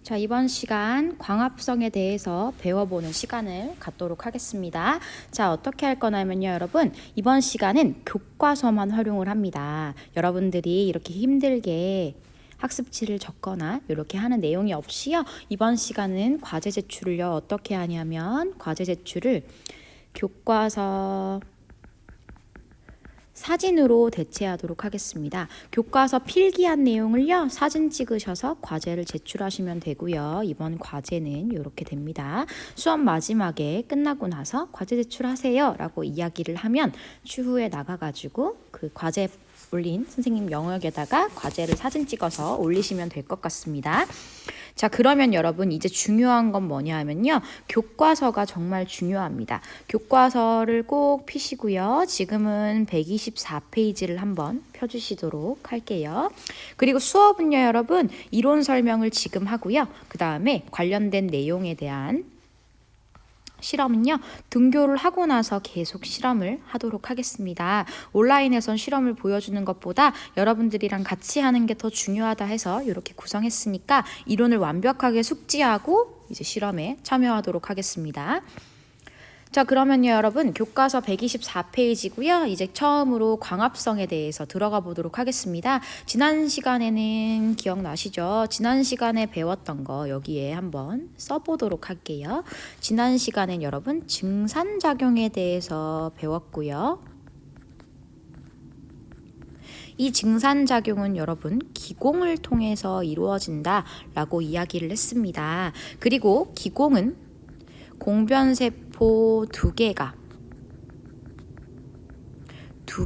자, 이번 시간 광합성에 대해서 배워보는 시간을 갖도록 하겠습니다. 자, 어떻게 할 거냐면요, 여러분. 이번 시간은 교과서만 활용을 합니다. 여러분들이 이렇게 힘들게 학습지를 적거나 이렇게 하는 내용이 없이요. 이번 시간은 과제 제출을요, 어떻게 하냐면 과제 제출을 교과서 사진으로 대체하도록 하겠습니다. 교과서 필기한 내용을요, 사진 찍으셔서 과제를 제출하시면 되고요. 이번 과제는 이렇게 됩니다. 수업 마지막에 끝나고 나서 과제 제출하세요 라고 이야기를 하면 추후에 나가가지고 그 과제 올린 선생님 영역에다가 과제를 사진 찍어서 올리시면 될 것 같습니다. 자, 그러면 여러분 이제 중요한 건 뭐냐 하면요. 교과서가 정말 중요합니다. 교과서를 꼭 피시고요. 지금은 124페이지를 한번 펴주시도록 할게요. 그리고 수업은요, 여러분 이론 설명을 지금 하고요. 그 다음에 관련된 내용에 대한 실험은요, 등교를 하고 나서 계속 실험을 하도록 하겠습니다. 온라인에선 실험을 보여주는 것보다 여러분들이랑 같이 하는 게 더 중요하다 해서 이렇게 구성했으니까 이론을 완벽하게 숙지하고 이제 실험에 참여하도록 하겠습니다. 자, 그러면요, 여러분 교과서 124페이지고요. 이제 처음으로 광합성에 대해서 들어가 보도록 하겠습니다. 지난 시간에는 기억나시죠? 지난 시간에 배웠던 거 여기에 한번 써보도록 할게요. 지난 시간엔 여러분 증산작용에 대해서 배웠고요. 이 증산작용은 여러분 기공을 통해서 이루어진다 라고 이야기를 했습니다. 그리고 기공은 공변세포 두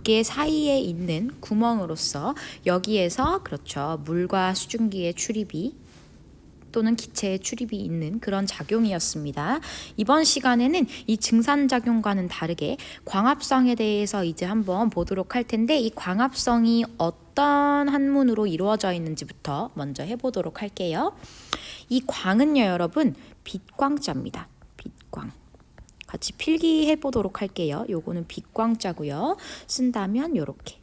개 사이에 있는 구멍으로서 여기에서 그렇죠, 물과 수증기의 출입이 또는 기체의 출입이 있는 그런 작용이었습니다. 이번 시간에는 이 증산작용과는 다르게 광합성에 대해서 이제 한번 보도록 할 텐데, 이 광합성이 어떤 한문으로 이루어져 있는지부터 먼저 해보도록 할게요. 이 광은요, 여러분 빛광자입니다. 빛광. 같이 필기해 보도록 할게요. 요거는 빛광자고요. 쓴다면 요렇게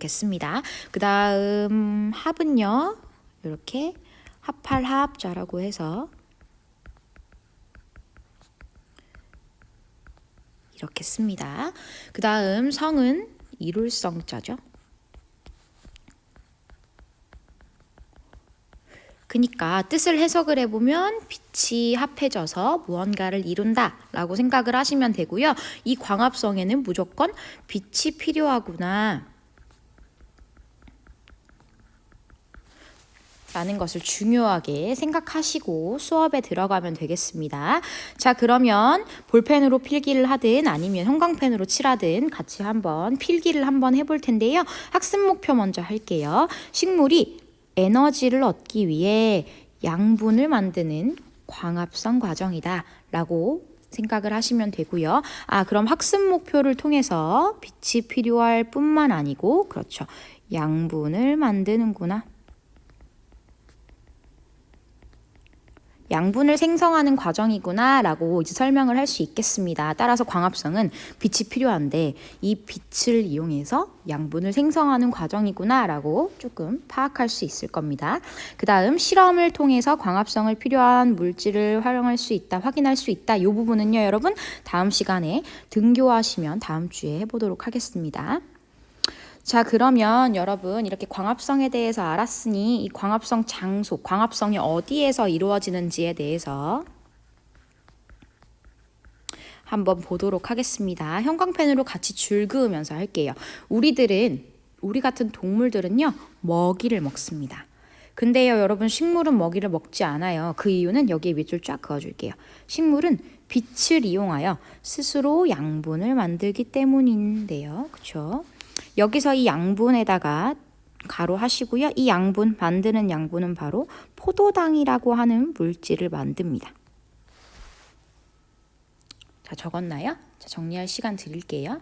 씁니다. 그 다음 합은요, 요렇게 합할 합자라고 해서 이렇게 씁니다. 그 다음 성은 이룰성자죠. 그러니까 뜻을 해석을 해보면 빛이 합해져서 무언가를 이룬다 라고 생각을 하시면 되고요. 이 광합성에는 무조건 빛이 필요하구나 라는 것을 중요하게 생각하시고 수업에 들어가면 되겠습니다. 자, 그러면 볼펜으로 필기를 하든 아니면 형광펜으로 칠하든 같이 한번 필기를 한번 해볼 텐데요. 학습 목표 먼저 할게요. 식물이 에너지를 얻기 위해 양분을 만드는 광합성 과정이다 라고 생각을 하시면 되고요. 그럼 학습 목표를 통해서 빛이 필요할 뿐만 아니고, 그렇죠, 양분을 만드는구나. 양분을 생성하는 과정이구나 라고 이제 설명을 할 수 있겠습니다. 따라서 광합성은 빛이 필요한데 이 빛을 이용해서 양분을 생성하는 과정이구나 라고 조금 파악할 수 있을 겁니다. 그 다음 실험을 통해서 광합성을 필요한 물질을 활용할 수 있다, 확인할 수 있다. 이 부분은요, 여러분 다음 시간에 등교하시면 다음 주에 해보도록 하겠습니다. 자, 그러면 여러분 이렇게 광합성에 대해서 알았으니 이 광합성 장소, 광합성이 어디에서 이루어지는지에 대해서 한번 보도록 하겠습니다. 형광펜으로 같이 줄 그으면서 할게요. 우리 같은 동물들은요, 먹이를 먹습니다. 근데요, 여러분 식물은 먹이를 먹지 않아요. 그 이유는 여기에 밑줄 쫙 그어줄게요. 식물은 빛을 이용하여 스스로 양분을 만들기 때문인데요. 그렇죠? 여기서 이 양분에다가 가로 하시고요. 이 양분, 만드는 양분은 바로 포도당이라고 하는 물질을 만듭니다. 자, 적었나요? 자, 정리할 시간 드릴게요.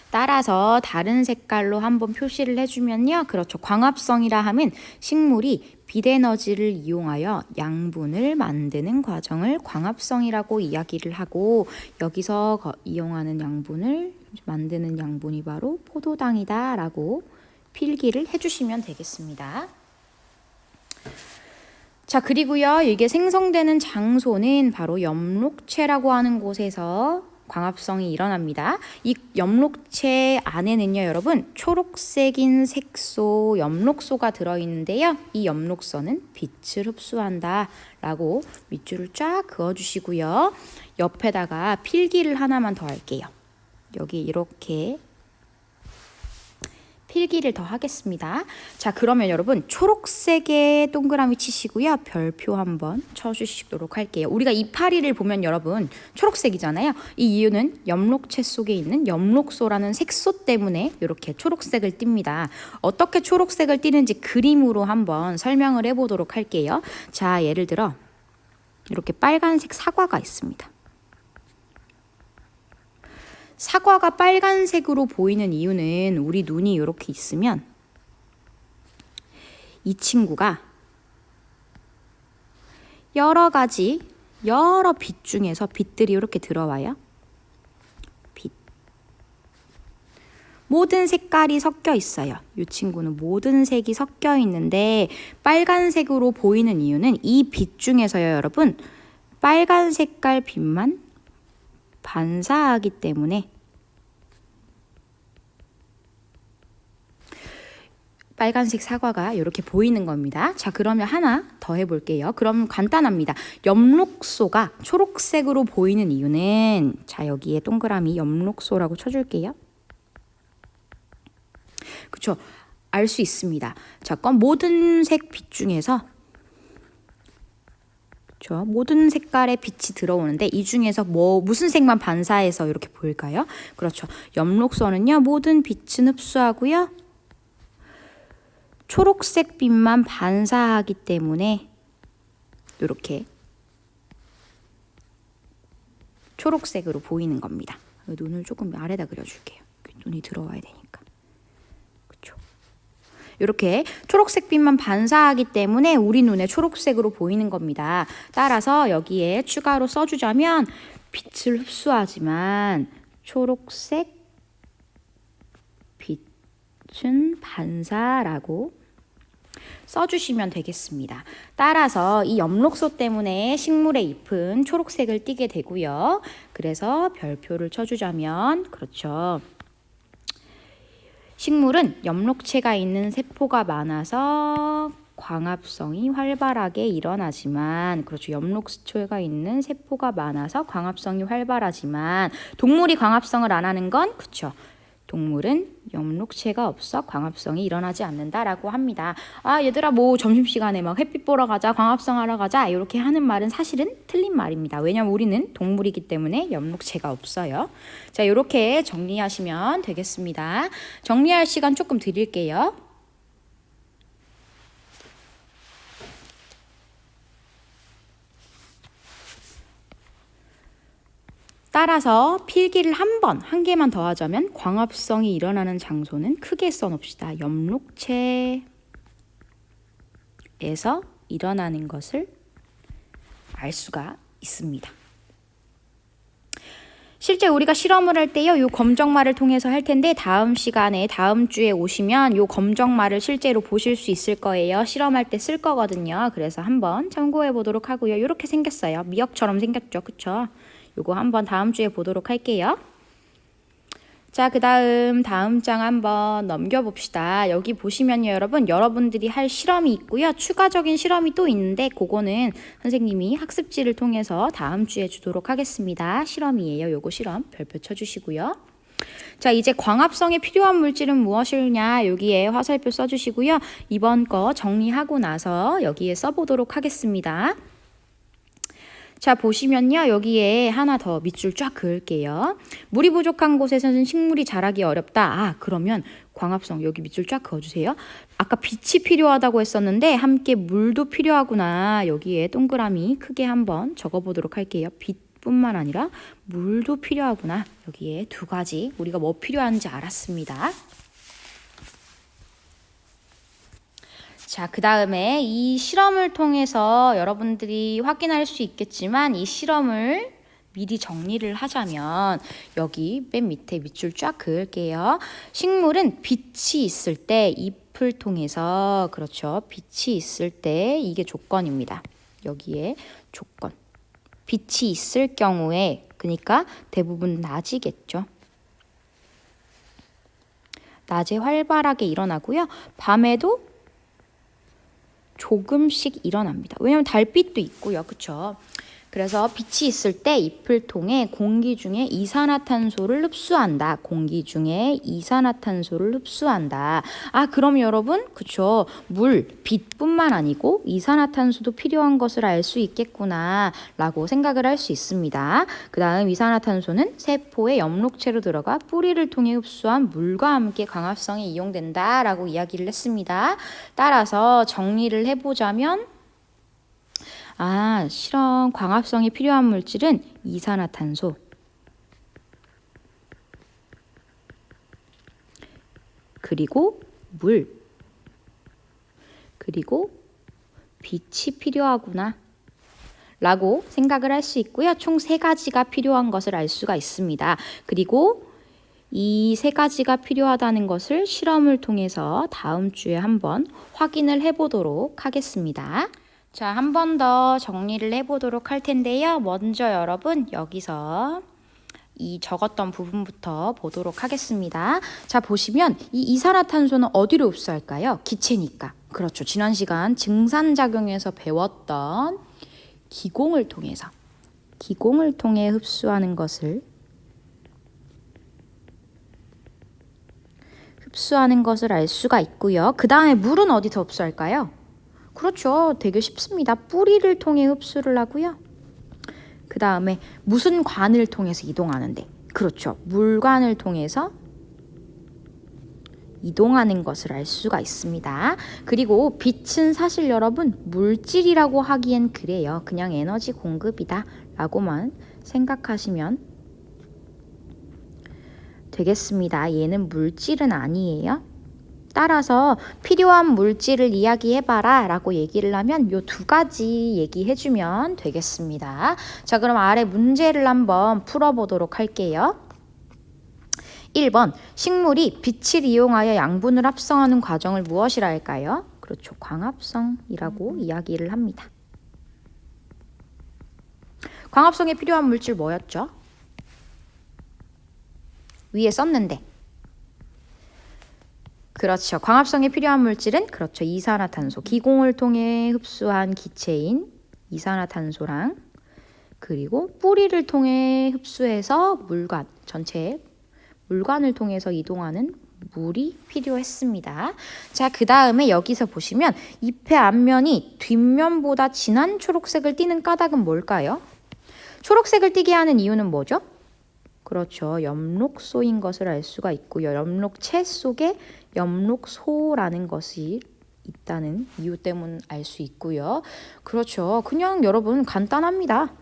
따라서 다른 색깔로 한번 표시를 해주면요. 그렇죠. 광합성이라 하면 식물이 빛에너지를 이용하여 양분을 만드는 과정을 광합성이라고 이야기를 하고, 여기서 이용하는 양분을 만드는 양분이 바로 포도당이다 라고 필기를 해주시면 되겠습니다. 자, 그리고요, 이게 생성되는 장소는 바로 엽록체라고 하는 곳에서 광합성이 일어납니다. 이 엽록체 안에는요, 여러분, 초록색인 색소, 엽록소가 들어있는데요. 이 엽록소는 빛을 흡수한다 라고 밑줄을 쫙 그어주시고요. 옆에다가 필기를 하나만 더 할게요. 여기 이렇게 필기를 더 하겠습니다. 자, 그러면 여러분 초록색의 동그라미 치시고요. 별표 한번 쳐주시도록 할게요. 우리가 이파리를 보면 여러분 초록색이잖아요. 이 이유는 엽록체 속에 있는 엽록소라는 색소 때문에 이렇게 초록색을 띱니다. 어떻게 초록색을 띠는지 그림으로 한번 설명을 해보도록 할게요. 자, 예를 들어 이렇게 빨간색 사과가 있습니다. 사과가 빨간색으로 보이는 이유는 우리 눈이 이렇게 있으면 이 친구가 여러 가지 여러 빛 중에서 빛들이 이렇게 들어와요. 빛. 모든 색깔이 섞여 있어요. 이 친구는 모든 색이 섞여 있는데 빨간색으로 보이는 이유는 이 빛 중에서요, 여러분. 빨간 색깔 빛만 반사하기 때문에 빨간색 사과가 이렇게 보이는 겁니다. 자, 그러면 하나 더 해볼게요. 그럼 간단합니다. 엽록소가 초록색으로 보이는 이유는 자, 여기에 동그라미 엽록소라고 쳐줄게요. 그쵸? 알 수 있습니다. 자, 모든 색 빛 중에서 그렇죠? 모든 색깔의 빛이 들어오는데 이 중에서 무슨 색만 반사해서 이렇게 보일까요? 그렇죠. 엽록소는요, 모든 빛은 흡수하고요. 초록색 빛만 반사하기 때문에 이렇게 초록색으로 보이는 겁니다. 눈을 조금 아래다 그려줄게요. 눈이 들어와야 되니까. 그렇죠. 이렇게 초록색 빛만 반사하기 때문에 우리 눈에 초록색으로 보이는 겁니다. 따라서 여기에 추가로 써주자면 빛을 흡수하지만 초록색 빛은 반사라고 써주시면 되겠습니다. 따라서 이 엽록소 때문에 식물의 잎은 초록색을 띠게 되고요. 그래서 별표를 쳐주자면 그렇죠. 식물은 엽록체가 있는 세포가 많아서 광합성이 활발하게 일어나지만 그렇죠. 엽록체가 있는 세포가 많아서 광합성이 활발하지만 동물이 광합성을 안 하는 건 그렇죠. 동물은 엽록체가 없어 광합성이 일어나지 않는다라고 합니다. 아, 얘들아 뭐 점심시간에 막 햇빛 보러 가자, 광합성 하러 가자 이렇게 하는 말은 사실은 틀린 말입니다. 왜냐면 우리는 동물이기 때문에 엽록체가 없어요. 자, 이렇게 정리하시면 되겠습니다. 정리할 시간 조금 드릴게요. 따라서 필기를 한 개만 더 하자면 광합성이 일어나는 장소는 크게 써놓읍시다. 엽록체에서 일어나는 것을 알 수가 있습니다. 실제 우리가 실험을 할 때요, 요 검정말을 통해서 할 텐데 다음 시간에 다음 주에 오시면 요 검정말을 실제로 보실 수 있을 거예요. 실험할 때 쓸 거거든요. 그래서 한번 참고해 보도록 하고요. 이렇게 생겼어요. 미역처럼 생겼죠, 그쵸? 요거 한번 다음 주에 보도록 할게요. 자, 다음 장 한번 넘겨봅시다. 여기 보시면요, 여러분들이 할 실험이 있고요. 추가적인 실험이 또 있는데 그거는 선생님이 학습지를 통해서 다음 주에 주도록 하겠습니다. 실험이에요. 요거 실험 별표 쳐주시고요. 자, 이제 광합성에 필요한 물질은 무엇이냐 여기에 화살표 써주시고요. 이번 거 정리하고 나서 여기에 써보도록 하겠습니다. 자, 보시면요. 여기에 하나 더 밑줄 쫙 그을게요. 물이 부족한 곳에서는 식물이 자라기 어렵다. 아, 그러면 광합성 여기 밑줄 쫙 그어주세요. 아까 빛이 필요하다고 했었는데 함께 물도 필요하구나. 여기에 동그라미 크게 한번 적어보도록 할게요. 빛뿐만 아니라 물도 필요하구나. 여기에 두 가지 우리가 뭐 필요한지 알았습니다. 자, 그 다음에 이 실험을 통해서 여러분들이 확인할 수 있겠지만 이 실험을 미리 정리를 하자면 여기 맨 밑에 밑줄 쫙 그을게요. 식물은 빛이 있을 때 잎을 통해서 그렇죠. 빛이 있을 때 이게 조건입니다. 여기에 조건. 빛이 있을 경우에 그러니까 대부분 낮이겠죠. 낮에 활발하게 일어나고요. 밤에도 조금씩 일어납니다. 왜냐하면 달빛도 있고요. 그렇죠? 그래서 빛이 있을 때 잎을 통해 공기 중에 이산화탄소를 흡수한다. 공기 중에 이산화탄소를 흡수한다. 아, 그럼 여러분, 그쵸? 물, 빛뿐만 아니고 이산화탄소도 필요한 것을 알 수 있겠구나 라고 생각을 할 수 있습니다. 그 다음 이산화탄소는 세포의 엽록체로 들어가 뿌리를 통해 흡수한 물과 함께 광합성에 이용된다 라고 이야기를 했습니다. 따라서 정리를 해보자면 실험 광합성이 필요한 물질은 이산화탄소, 그리고 물, 그리고 빛이 필요하구나 라고 생각을 할 수 있고요. 총 3가지가 필요한 것을 알 수가 있습니다. 그리고 이 3가지가 필요하다는 것을 실험을 통해서 다음 주에 한번 확인을 해보도록 하겠습니다. 자, 한 번 더 정리를 해보도록 할 텐데요. 먼저 여러분 여기서 이 적었던 부분부터 보도록 하겠습니다. 자, 보시면 이 이산화탄소는 어디로 흡수할까요? 기체니까. 그렇죠. 지난 시간 증산작용에서 배웠던 기공을 통해 흡수하는 것을 알 수가 있고요. 그 다음에 물은 어디서 흡수할까요? 그렇죠. 되게 쉽습니다. 뿌리를 통해 흡수를 하고요. 그 다음에 무슨 관을 통해서 이동하는데? 그렇죠. 물관을 통해서 이동하는 것을 알 수가 있습니다. 그리고 빛은 사실 여러분 물질이라고 하기엔 그래요. 그냥 에너지 공급이다 라고만 생각하시면 되겠습니다. 얘는 물질은 아니에요. 따라서 필요한 물질을 이야기해봐라 라고 얘기를 하면 요 2가지 얘기해주면 되겠습니다. 자, 그럼 아래 문제를 한번 풀어보도록 할게요. 1번, 식물이 빛을 이용하여 양분을 합성하는 과정을 무엇이라 할까요? 그렇죠. 광합성이라고 이야기를 합니다. 광합성에 필요한 물질 뭐였죠? 위에 썼는데. 그렇죠. 광합성에 필요한 물질은 그렇죠. 이산화탄소. 기공을 통해 흡수한 기체인 이산화탄소랑 그리고 뿌리를 통해 흡수해서 물관, 전체 물관을 통해서 이동하는 물이 필요했습니다. 자, 그 다음에 여기서 보시면 잎의 앞면이 뒷면보다 진한 초록색을 띠는 까닭은 뭘까요? 초록색을 띠게 하는 이유는 뭐죠? 그렇죠. 엽록소인 것을 알 수가 있고요. 엽록체 속에 엽록소라는 것이 있다는 이유 때문 알 수 있고요. 그렇죠. 그냥 여러분 간단합니다.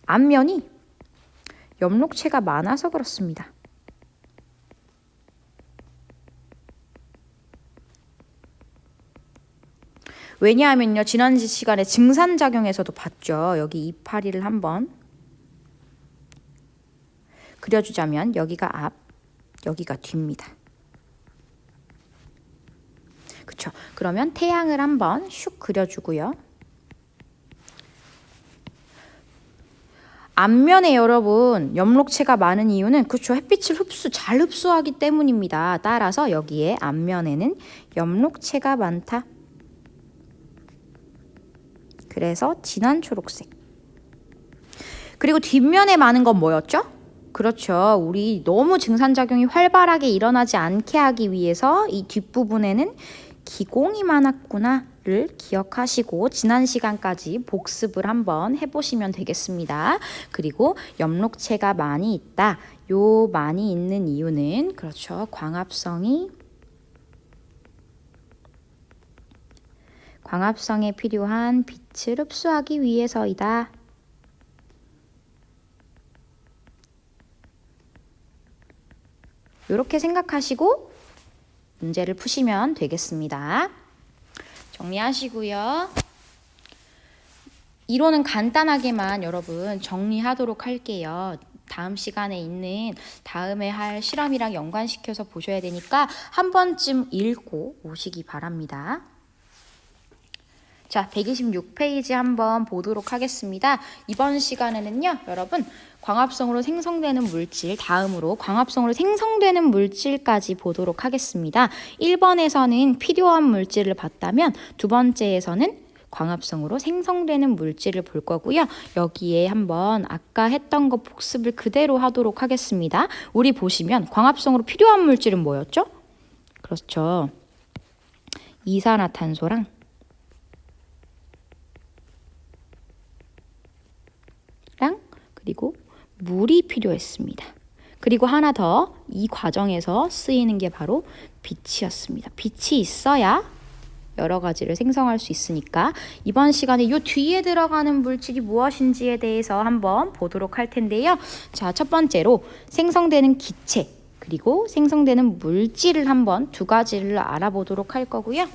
앞면이 엽록체가 많아서 그렇습니다. 왜냐하면요. 지난 시간에 증산작용에서도 봤죠. 여기 이파리를 한번 그려주자면 여기가 앞, 여기가 뒤입니다. 그쵸? 그러면 태양을 한번 슉 그려주고요. 앞면에 여러분 엽록체가 많은 이유는 그쵸? 햇빛을 잘 흡수하기 때문입니다. 따라서 여기에 앞면에는 엽록체가 많다. 그래서 진한 초록색. 그리고 뒷면에 많은 건 뭐였죠? 그렇죠. 우리 너무 증산작용이 활발하게 일어나지 않게 하기 위해서 이 뒷부분에는 기공이 많았구나를 기억하시고 지난 시간까지 복습을 한번 해보시면 되겠습니다. 그리고 엽록체가 많이 있다. 요 많이 있는 이유는 그렇죠. 광합성에 필요한 빛을 흡수하기 위해서이다. 이렇게 생각하시고 문제를 푸시면 되겠습니다. 정리하시고요. 이론은 간단하게만 여러분 정리하도록 할게요. 다음 시간에 있는 다음에 할 실험이랑 연관시켜서 보셔야 되니까 한 번쯤 읽고 오시기 바랍니다. 자, 126페이지 한번 보도록 하겠습니다. 이번 시간에는요, 여러분, 광합성으로 생성되는 물질, 다음으로 광합성으로 생성되는 물질까지 보도록 하겠습니다. 1번에서는 필요한 물질을 봤다면 두 번째에서는 광합성으로 생성되는 물질을 볼 거고요. 여기에 한번 아까 했던 거 복습을 그대로 하도록 하겠습니다. 우리 보시면 광합성으로 필요한 물질은 뭐였죠? 그렇죠. 이산화탄소랑 그리고 물이 필요했습니다. 그리고 하나 더, 이 과정에서 쓰이는 게 바로 빛이었습니다. 빛이 있어야 여러 가지를 생성할 수 있으니까 이번 시간에 이 뒤에 들어가는 물질이 무엇인지에 대해서 한번 보도록 할 텐데요. 자, 첫 번째로 생성되는 기체 그리고 생성되는 물질을 한번 두 가지를 알아보도록 할 거고요.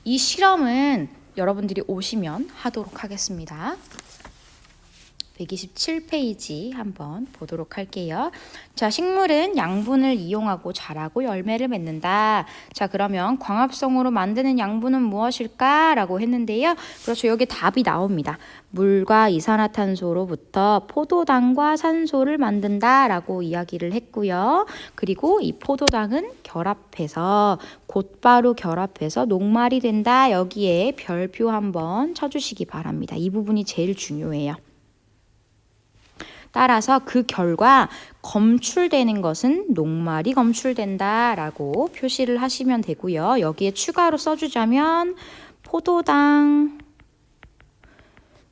이 실험은 여러분들이 오시면 하도록 하겠습니다. 127페이지 한번 보도록 할게요. 자, 식물은 양분을 이용하고 자라고 열매를 맺는다. 자, 그러면 광합성으로 만드는 양분은 무엇일까? 라고 했는데요. 그렇죠. 여기 답이 나옵니다. 물과 이산화탄소로부터 포도당과 산소를 만든다 라고 이야기를 했고요. 그리고 이 포도당은 결합해서 곧바로 결합해서 녹말이 된다. 여기에 별표 한번 쳐주시기 바랍니다. 이 부분이 제일 중요해요. 따라서 그 결과 검출되는 것은 녹말이 검출된다 라고 표시를 하시면 되고요. 여기에 추가로 써주자면 포도당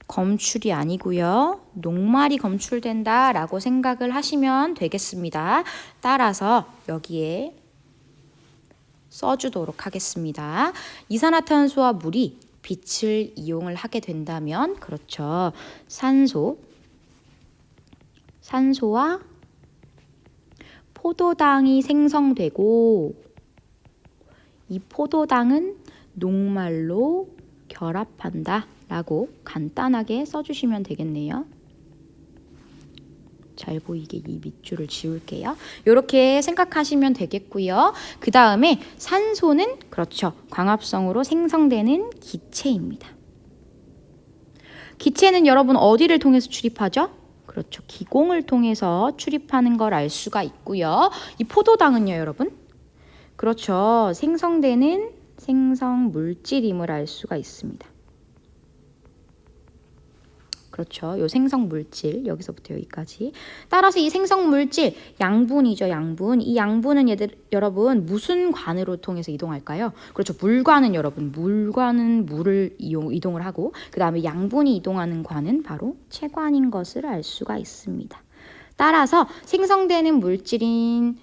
검출이 아니고요. 녹말이 검출된다 라고 생각을 하시면 되겠습니다. 따라서 여기에 써주도록 하겠습니다. 이산화탄소와 물이 빛을 이용을 하게 된다면 그렇죠. 산소와 포도당이 생성되고 이 포도당은 녹말로 결합한다 라고 간단하게 써주시면 되겠네요. 잘 보이게 이 밑줄을 지울게요. 이렇게 생각하시면 되겠고요. 그 다음에 산소는 그렇죠. 광합성으로 생성되는 기체입니다. 기체는 여러분 어디를 통해서 출입하죠? 그렇죠. 기공을 통해서 출입하는 걸 알 수가 있고요. 이 포도당은요, 여러분? 그렇죠. 생성되는 생성 물질임을 알 수가 있습니다. 그렇죠. 요 생성 물질 여기서부터 여기까지. 따라서 이 생성 물질 양분이죠, 양분. 이 양분은 여러분 무슨 관으로 통해서 이동할까요? 그렇죠. 물관은 여러분 물관은 물을 이동을 하고 그다음에 양분이 이동하는 관은 바로 체관인 것을 알 수가 있습니다. 따라서 생성되는 물질인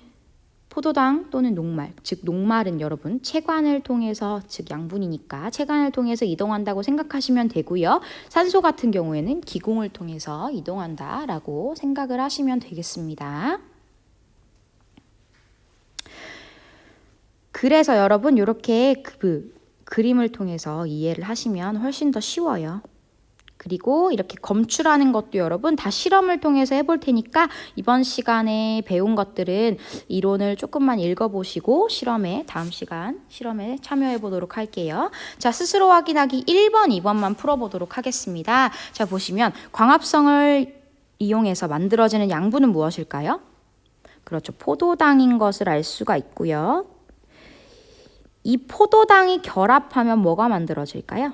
포도당 또는 녹말, 즉 녹말은 여러분 체관을 통해서, 즉 양분이니까 체관을 통해서 이동한다고 생각하시면 되고요. 산소 같은 경우에는 기공을 통해서 이동한다라고 생각을 하시면 되겠습니다. 그래서 여러분 이렇게 그림을 통해서 이해를 하시면 훨씬 더 쉬워요. 그리고 이렇게 검출하는 것도 여러분 다 실험을 통해서 해볼 테니까 이번 시간에 배운 것들은 이론을 조금만 읽어보시고 다음 시간 실험에 참여해 보도록 할게요. 자, 스스로 확인하기 1번, 2번만 풀어보도록 하겠습니다. 자, 보시면 광합성을 이용해서 만들어지는 양분은 무엇일까요? 그렇죠. 포도당인 것을 알 수가 있고요. 이 포도당이 결합하면 뭐가 만들어질까요?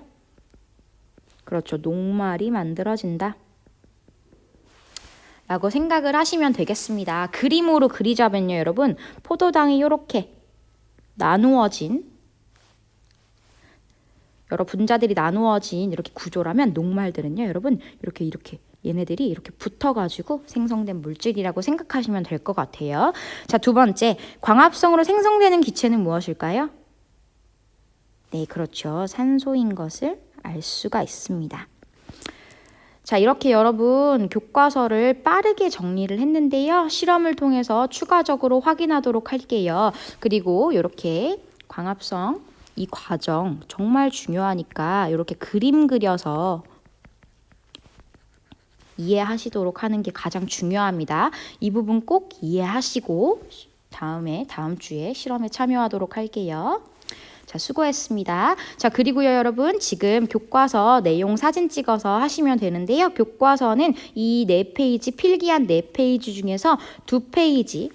그렇죠. 녹말이 만들어진다 라고 생각을 하시면 되겠습니다. 그림으로 그리자면요, 여러분. 포도당이 이렇게 나누어진 여러 분자들이 나누어진 이렇게 구조라면 녹말들은요, 여러분 이렇게 얘네들이 이렇게 붙어가지고 생성된 물질이라고 생각하시면 될 것 같아요. 자, 두 번째, 광합성으로 생성되는 기체는 무엇일까요? 네, 그렇죠. 산소인 것을 알 수가 있습니다. 자, 이렇게 여러분 교과서를 빠르게 정리를 했는데요. 실험을 통해서 추가적으로 확인하도록 할게요. 그리고 이렇게 광합성 이 과정 정말 중요하니까 이렇게 그림 그려서 이해하시도록 하는 게 가장 중요합니다. 이 부분 꼭 이해하시고 다음 주에 실험에 참여하도록 할게요. 자, 수고했습니다. 자, 그리고요, 여러분, 지금 교과서 내용 사진 찍어서 하시면 되는데요. 교과서는 이 4페이지, 필기한 4페이지 중에서 2페이지,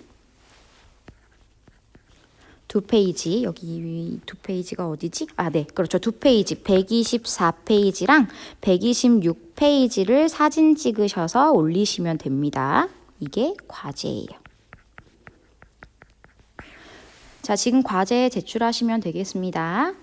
여기 2페이지가 어디지? 아, 네, 그렇죠. 2페이지, 124페이지랑 126페이지를 사진 찍으셔서 올리시면 됩니다. 이게 과제예요. 자, 지금 과제 제출하시면 되겠습니다.